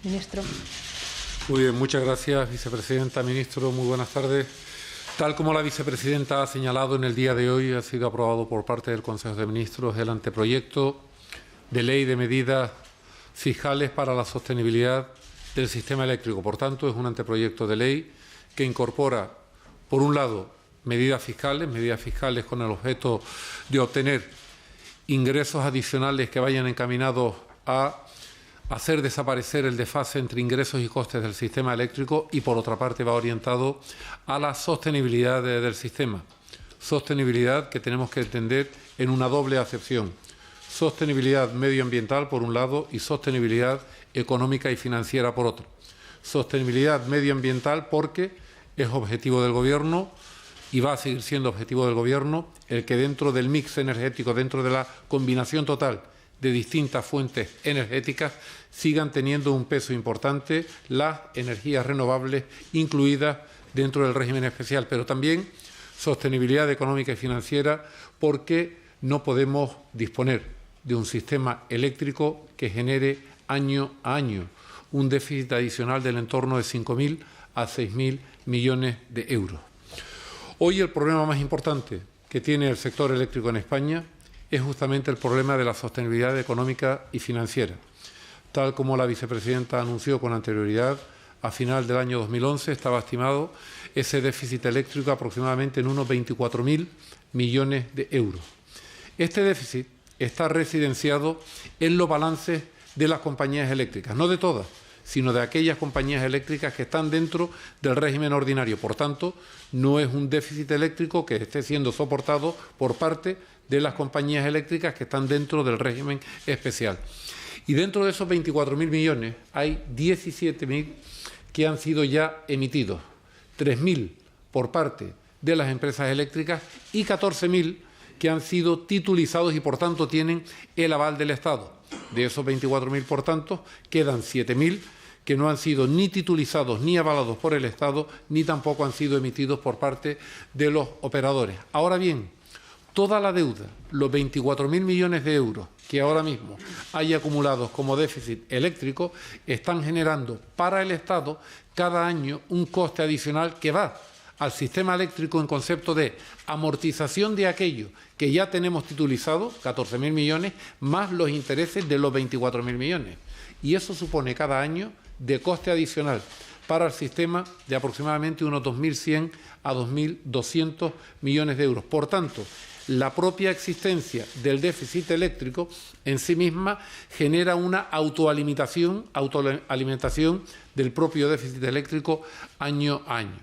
Ministro. Muy bien, muchas gracias, vicepresidenta. Ministro, muy buenas tardes. Tal como la vicepresidenta ha señalado, en el día de hoy ha sido aprobado por parte del Consejo de Ministros el anteproyecto de ley de medidas fiscales para la sostenibilidad del sistema eléctrico. Por tanto, es un anteproyecto de ley que incorpora, por un lado, medidas fiscales con el objeto de obtener ingresos adicionales que vayan encaminados a hacer desaparecer el desfase entre ingresos y costes del sistema eléctrico y, por otra parte, va orientado a la sostenibilidad del sistema. Sostenibilidad que tenemos que entender en una doble acepción. Sostenibilidad medioambiental, por un lado, y sostenibilidad económica y financiera, por otro. Sostenibilidad medioambiental porque es objetivo del Gobierno y va a seguir siendo objetivo del Gobierno el que dentro del mix energético, dentro de la combinación total de distintas fuentes energéticas, sigan teniendo un peso importante las energías renovables incluidas dentro del régimen especial, pero también sostenibilidad económica y financiera porque no podemos disponer de un sistema eléctrico que genere año a año un déficit adicional del entorno de 5.000 a 6.000 millones de euros. Hoy el problema más importante que tiene el sector eléctrico en España es justamente el problema de la sostenibilidad económica y financiera. Tal como la vicepresidenta anunció con anterioridad, a final del año 2011 estaba estimado ese déficit eléctrico aproximadamente en unos 24.000 millones de euros. Este déficit está residenciado en los balances de las compañías eléctricas, no de todas, sino de aquellas compañías eléctricas que están dentro del régimen ordinario. Por tanto, no es un déficit eléctrico que esté siendo soportado por parte de las compañías eléctricas que están dentro del régimen especial. Y dentro de esos 24.000 millones hay 17.000 que han sido ya emitidos, 3.000 por parte de las empresas eléctricas y 14.000 que han sido titulizados y, por tanto, tienen el aval del Estado. De esos 24.000, por tanto, quedan 7.000 que no han sido ni titulizados ni avalados por el Estado, ni tampoco han sido emitidos por parte de los operadores. Ahora bien, toda la deuda, los 24.000 millones de euros que ahora mismo hay acumulados como déficit eléctrico, están generando para el Estado cada año un coste adicional que va al sistema eléctrico en concepto de amortización de aquello que ya tenemos titulizado, 14.000 millones, más los intereses de los 24.000 millones. Y eso supone cada año de coste adicional para el sistema de aproximadamente unos 2.100 a 2.200 millones de euros. Por tanto, la propia existencia del déficit eléctrico en sí misma genera una autoalimentación del propio déficit eléctrico año a año.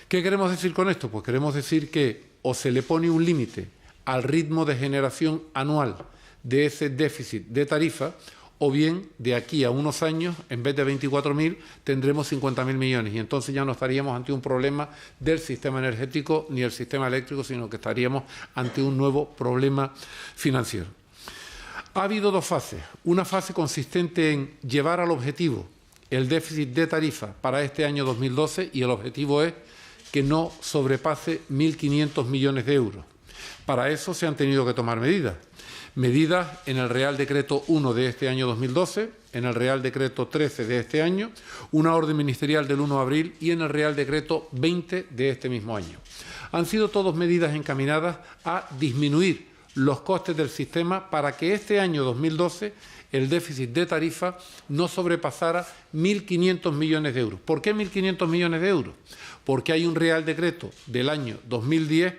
¿Qué queremos decir con esto? Pues queremos decir que o se le pone un límite al ritmo de generación anual de ese déficit de tarifa, o bien de aquí a unos años, en vez de 24.000, tendremos 50.000 millones y entonces ya no estaríamos ante un problema del sistema energético ni el sistema eléctrico, sino que estaríamos ante un nuevo problema financiero. Ha habido dos fases. Una fase consistente en llevar al objetivo el déficit de tarifa para este año 2012 y el objetivo es que no sobrepase 1.500 millones de euros. Para eso se han tenido que tomar medidas. Medidas en el Real Decreto 1 de este año 2012, en el Real Decreto 13 de este año, una orden ministerial del 1 de abril y en el Real Decreto 20 de este mismo año. Han sido todas medidas encaminadas a disminuir los costes del sistema para que este año 2012 el déficit de tarifa no sobrepasara 1.500 millones de euros. ¿Por qué 1.500 millones de euros? Porque hay un Real Decreto del año 2010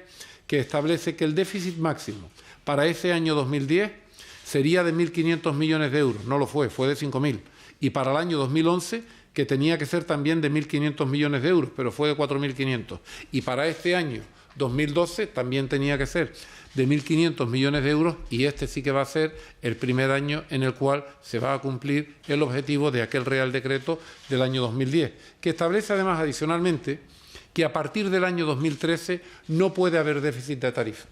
que establece que el déficit máximo para ese año 2010 sería de 1.500 millones de euros. No lo fue, fue de 5.000. Y para el año 2011, que tenía que ser también de 1.500 millones de euros, pero fue de 4.500. Y para este año 2012 también tenía que ser de 1.500 millones de euros y este sí que va a ser el primer año en el cual se va a cumplir el objetivo de aquel Real Decreto del año 2010, que establece además adicionalmente que a partir del año 2013 no puede haber déficit de tarifa.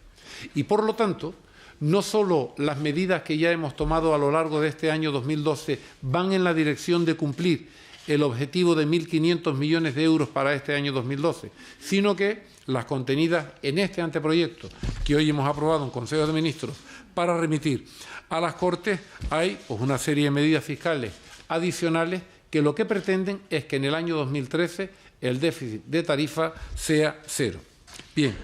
Y por lo tanto, no solo las medidas que ya hemos tomado a lo largo de este año 2012 van en la dirección de cumplir el objetivo de 1.500 millones de euros para este año 2012, sino que las contenidas en este anteproyecto que hoy hemos aprobado en Consejo de Ministros para remitir a las Cortes, hay pues, una serie de medidas fiscales adicionales que lo que pretenden es que en el año 2013 el déficit de tarifa sea cero. Bien,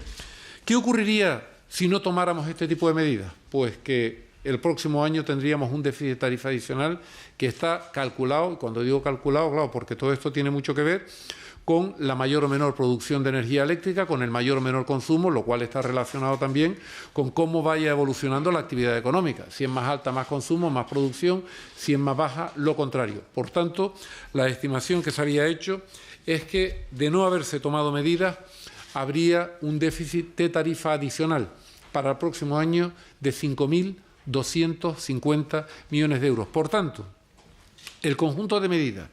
¿qué ocurriría si no tomáramos este tipo de medidas? Pues que el próximo año tendríamos un déficit de tarifa adicional que está calculado, y cuando digo calculado, claro, porque todo esto tiene mucho que ver con la mayor o menor producción de energía eléctrica, con el mayor o menor consumo, lo cual está relacionado también con cómo vaya evolucionando la actividad económica. Si es más alta, más consumo, más producción; si es más baja, lo contrario. Por tanto, la estimación que se había hecho es que, de no haberse tomado medidas, habría un déficit de tarifa adicional para el próximo año de 5.250 millones de euros. Por tanto, el conjunto de medidas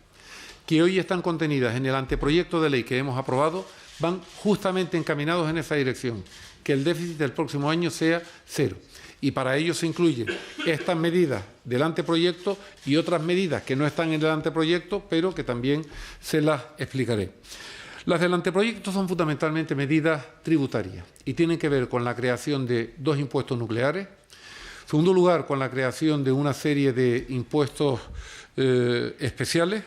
que hoy están contenidas en el anteproyecto de ley que hemos aprobado van justamente encaminados en esa dirección, que el déficit del próximo año sea cero. Y para ello se incluyen estas medidas del anteproyecto y otras medidas que no están en el anteproyecto, pero que también se las explicaré. Las del anteproyecto son fundamentalmente medidas tributarias y tienen que ver con la creación de 2 impuestos nucleares. En segundo lugar, con la creación de una serie de impuestos especiales.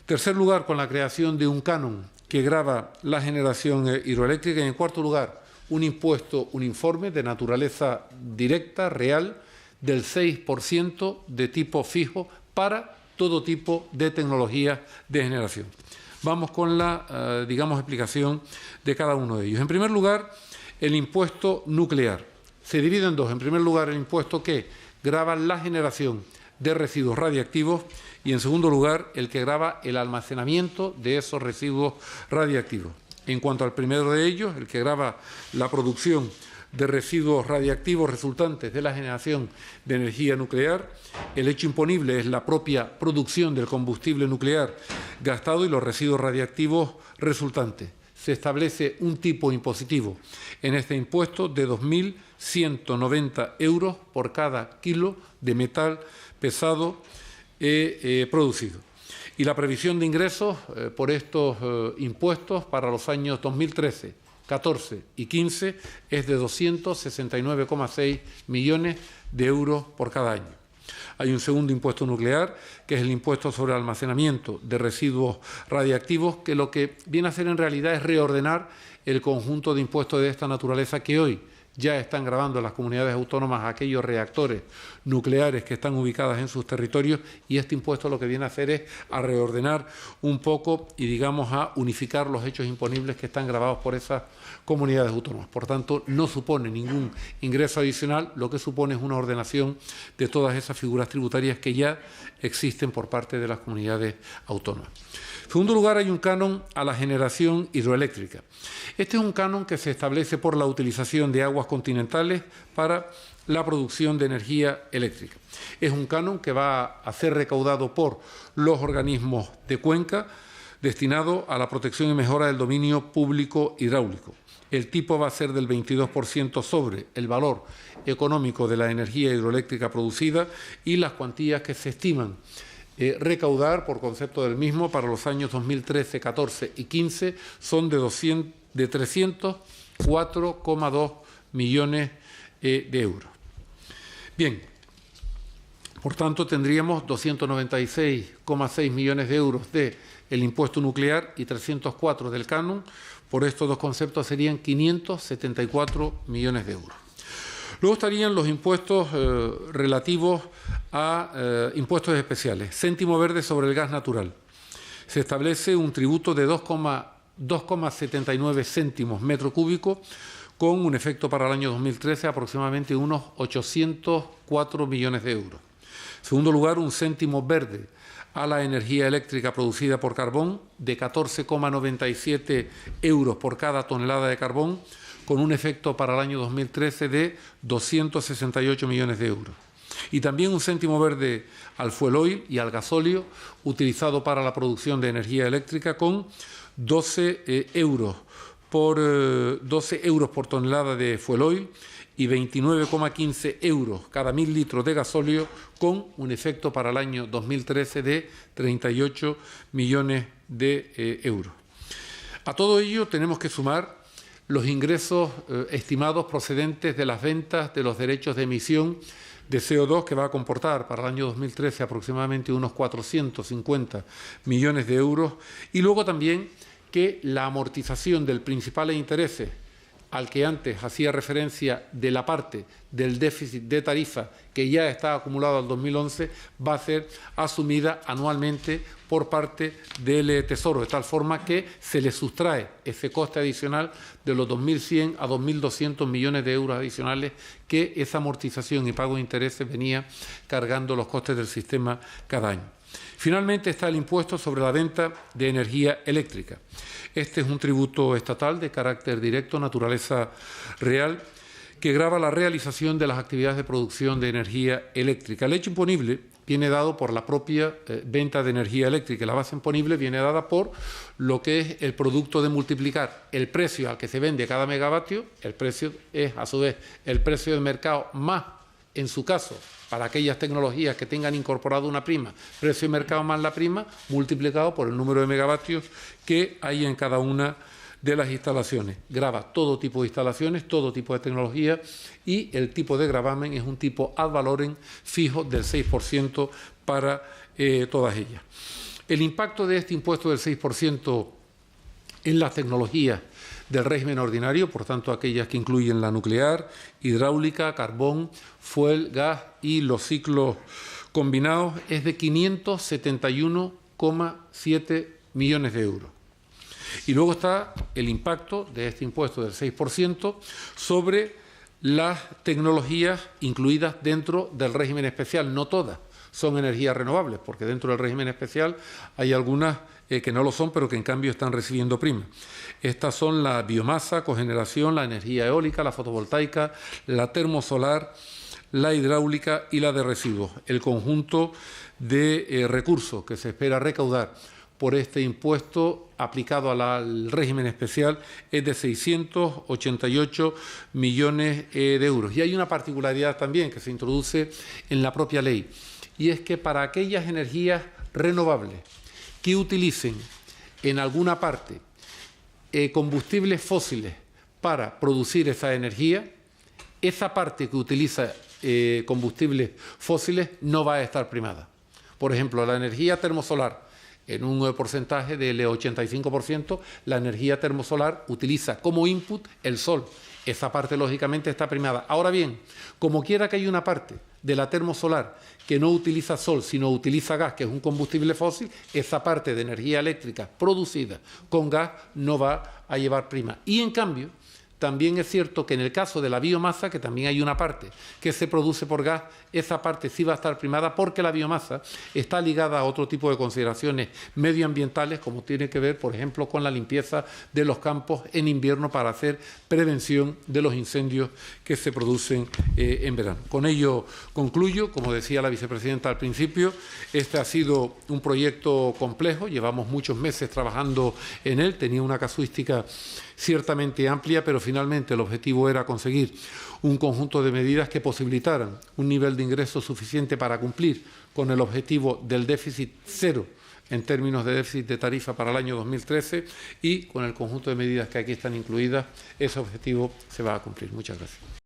En tercer lugar, con la creación de un canon que grava la generación hidroeléctrica. Y en cuarto lugar, un impuesto uniforme de naturaleza directa, real, del 6% de tipo fijo para todo tipo de tecnologías de generación. Vamos con la, explicación de cada uno de ellos. En primer lugar, el impuesto nuclear. Se divide en 2. En primer lugar, el impuesto que grava la generación de residuos radiactivos y, en segundo lugar, el que grava el almacenamiento de esos residuos radiactivos. En cuanto al primero de ellos, el que grava la producción de residuos radiactivos resultantes de la generación de energía nuclear, el hecho imponible es la propia producción del combustible nuclear gastado y los residuos radiactivos resultantes. Se establece un tipo impositivo en este impuesto de 2.190 euros por cada kilo de metal pesado producido. Y la previsión de ingresos por estos impuestos para los años 2013, 14 y 15 es de 269,6 millones de euros por cada año. Hay un segundo impuesto nuclear, que es el impuesto sobre almacenamiento de residuos radiactivos, que lo que viene a hacer en realidad es reordenar el conjunto de impuestos de esta naturaleza que hoy ya están gravando en las comunidades autónomas aquellos reactores nucleares que están ubicados en sus territorios, y este impuesto lo que viene a hacer es a reordenar un poco y, a unificar los hechos imponibles que están gravados por esas comunidades autónomas. Por tanto, no supone ningún ingreso adicional, lo que supone es una ordenación de todas esas figuras tributarias que ya existen por parte de las comunidades autónomas. En segundo lugar, hay un canon a la generación hidroeléctrica. Este es un canon que se establece por la utilización de aguas continentales para la producción de energía eléctrica. Es un canon que va a ser recaudado por los organismos de cuenca, destinado a la protección y mejora del dominio público hidráulico. El tipo va a ser del 22% sobre el valor económico de la energía hidroeléctrica producida, y las cuantías que se estiman recaudar por concepto del mismo para los años 2013, 14 y 15 son de 304,2 millones de euros. Bien, por tanto, tendríamos 296,6 millones de euros del impuesto nuclear y 304 del canon. Por estos dos conceptos serían 574 millones de euros. Luego estarían los impuestos relativos a impuestos especiales. Céntimo verde sobre el gas natural. Se establece un tributo de 2,79 céntimos metro cúbico, con un efecto para el año 2013 aproximadamente unos 804 millones de euros. En segundo lugar, un céntimo verde a la energía eléctrica producida por carbón de 14,97 euros por cada tonelada de carbón, con un efecto para el año 2013 de 268 millones de euros. Y también un céntimo verde al fuel oil y al gasóleo utilizado para la producción de energía eléctrica, con 12 euros por tonelada de fuel oil y 29,15 euros cada 1.000 litros de gasóleo, con un efecto para el año 2013 de 38 millones de euros. A todo ello tenemos que sumar los ingresos estimados procedentes de las ventas de los derechos de emisión de CO2 que va a comportar para el año 2013 aproximadamente unos 450 millones de euros, y luego también que la amortización del principal intereses al que antes hacía referencia de la parte del déficit de tarifa que ya está acumulado al 2011 va a ser asumida anualmente por parte del Tesoro, de tal forma que se le sustrae ese coste adicional de los 2.100 a 2.200 millones de euros adicionales que esa amortización y pago de intereses venía cargando los costes del sistema cada año. Finalmente está el impuesto sobre la venta de energía eléctrica. Este es un tributo estatal de carácter directo, naturaleza real, que grava la realización de las actividades de producción de energía eléctrica. El hecho imponible viene dado por la propia venta de energía eléctrica. La base imponible viene dada por lo que es el producto de multiplicar el precio al que se vende cada megavatio. El precio es, a su vez, el precio de mercado más, en su caso, para aquellas tecnologías que tengan incorporado una prima, precio de mercado más la prima, multiplicado por el número de megavatios que hay en cada una de las instalaciones. Grava todo tipo de instalaciones, todo tipo de tecnología, y el tipo de gravamen es un tipo ad valorem fijo del 6% para todas ellas. El impacto de este impuesto del 6% en las tecnologías del régimen ordinario, por tanto aquellas que incluyen la nuclear, hidráulica, carbón, fuel, gas y los ciclos combinados, es de 571,7 millones de euros. Y luego está el impacto de este impuesto del 6% sobre las tecnologías incluidas dentro del régimen especial. No todas son energías renovables, porque dentro del régimen especial hay algunas que no lo son, pero que en cambio están recibiendo prima. Estas son la biomasa, cogeneración, la energía eólica, la fotovoltaica, la termosolar, la hidráulica y la de residuos. El conjunto de recursos que se espera recaudar por este impuesto aplicado al régimen especial es de 688 millones de euros. Y hay una particularidad también que se introduce en la propia ley, y es que para aquellas energías renovables que utilicen en alguna parte combustibles fósiles para producir esa energía, esa parte que utiliza combustibles fósiles no va a estar primada. Por ejemplo, la energía termosolar, en un porcentaje del 85%, la energía termosolar utiliza como input el sol. Esa parte, lógicamente, está primada. Ahora bien, como quiera que haya una parte de la termosolar que no utiliza sol, sino utiliza gas, que es un combustible fósil, esa parte de energía eléctrica producida con gas no va a llevar prima. Y, en cambio, también es cierto que en el caso de la biomasa, que también hay una parte que se produce por gas, esa parte sí va a estar primada porque la biomasa está ligada a otro tipo de consideraciones medioambientales, como tiene que ver, por ejemplo, con la limpieza de los campos en invierno para hacer prevención de los incendios que se producen en verano. Con ello concluyo. Como decía la vicepresidenta al principio, este ha sido un proyecto complejo, llevamos muchos meses trabajando en él, tenía una casuística ciertamente amplia, pero finalmente el objetivo era conseguir un conjunto de medidas que posibilitaran un nivel de ingresos suficiente para cumplir con el objetivo del déficit cero en términos de déficit de tarifa para el año 2013, y con el conjunto de medidas que aquí están incluidas, ese objetivo se va a cumplir. Muchas gracias.